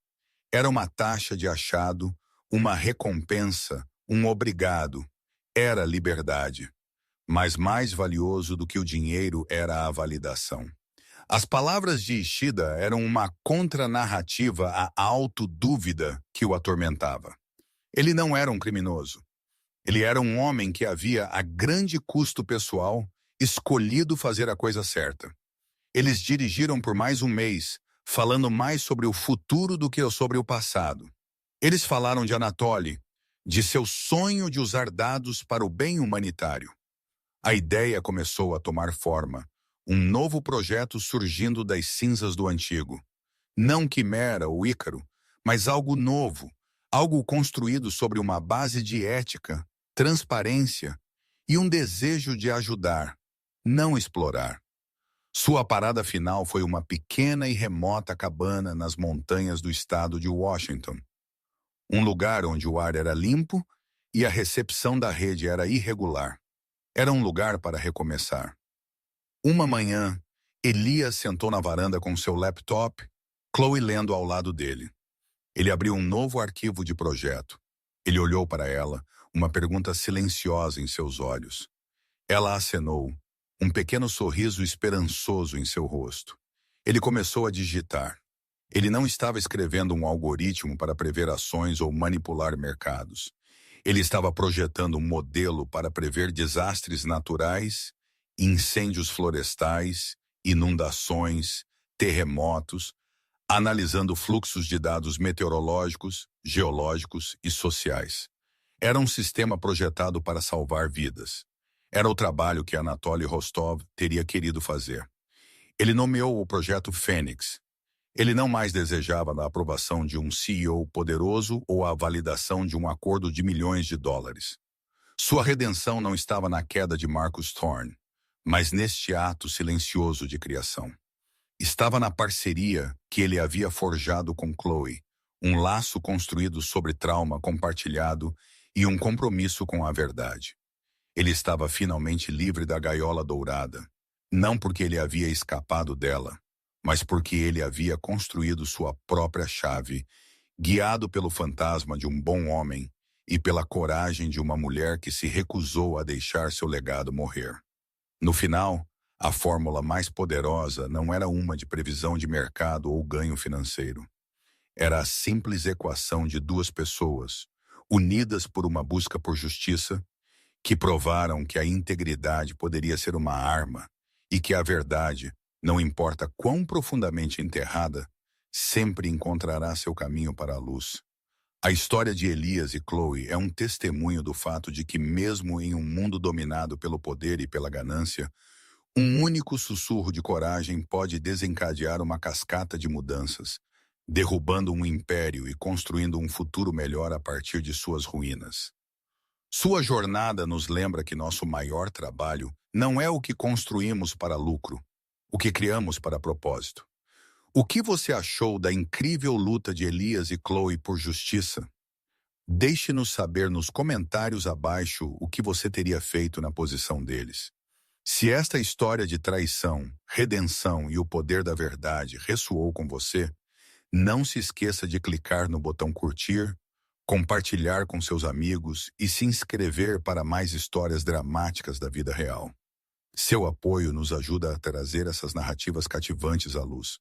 A: Era uma taxa de achado, uma recompensa, um obrigado. Era liberdade. Mas mais valioso do que o dinheiro era a validação. As palavras de Ishida eram uma contranarrativa à autodúvida que o atormentava. Ele não era um criminoso. Ele era um homem que havia, a grande custo pessoal, escolhido fazer a coisa certa. Eles dirigiram por mais um mês, falando mais sobre o futuro do que sobre o passado. Eles falaram de Anatoly, de seu sonho de usar dados para o bem humanitário. A ideia começou a tomar forma, um novo projeto surgindo das cinzas do antigo. Não quimera ou Ícaro, mas algo novo, algo construído sobre uma base de ética, transparência e um desejo de ajudar, não explorar. Sua parada final foi uma pequena e remota cabana nas montanhas do estado de Washington. Um lugar onde o ar era limpo e a recepção da rede era irregular. Era um lugar para recomeçar. Uma manhã, Elias sentou na varanda com seu laptop, Chloe lendo ao lado dele. Ele abriu um novo arquivo de projeto. Ele olhou para ela, uma pergunta silenciosa em seus olhos. Ela acenou, um pequeno sorriso esperançoso em seu rosto. Ele começou a digitar. Ele não estava escrevendo um algoritmo para prever ações ou manipular mercados. Ele estava projetando um modelo para prever desastres naturais, incêndios florestais, inundações, terremotos, analisando fluxos de dados meteorológicos, geológicos e sociais. Era um sistema projetado para salvar vidas. Era o trabalho que Anatoly Rostov teria querido fazer. Ele nomeou o projeto Fênix. Ele não mais desejava a aprovação de um CEO poderoso ou a validação de um acordo de milhões de dólares. Sua redenção não estava na queda de Marcus Thorne, mas neste ato silencioso de criação. Estava na parceria que ele havia forjado com Chloe, um laço construído sobre trauma compartilhado e um compromisso com a verdade. Ele estava finalmente livre da gaiola dourada, não porque ele havia escapado dela, mas porque ele havia construído sua própria chave, guiado pelo fantasma de um bom homem e pela coragem de uma mulher que se recusou a deixar seu legado morrer. No final, a fórmula mais poderosa não era uma de previsão de mercado ou ganho financeiro. Era a simples equação de duas pessoas, unidas por uma busca por justiça, que provaram que a integridade poderia ser uma arma e que a verdade, não importa quão profundamente enterrada, sempre encontrará seu caminho para a luz. A história de Elias e Chloe é um testemunho do fato de que, mesmo em um mundo dominado pelo poder e pela ganância, um único sussurro de coragem pode desencadear uma cascata de mudanças, derrubando um império e construindo um futuro melhor a partir de suas ruínas. Sua jornada nos lembra que nosso maior trabalho não é o que construímos para lucro, o que criamos para propósito. O que você achou da incrível luta de Elias e Chloe por justiça? Deixe-nos saber nos comentários abaixo o que você teria feito na posição deles. Se esta história de traição, redenção e o poder da verdade ressoou com você, não se esqueça de clicar no botão curtir, compartilhar com seus amigos e se inscrever para mais histórias dramáticas da vida real. Seu apoio nos ajuda a trazer essas narrativas cativantes à luz.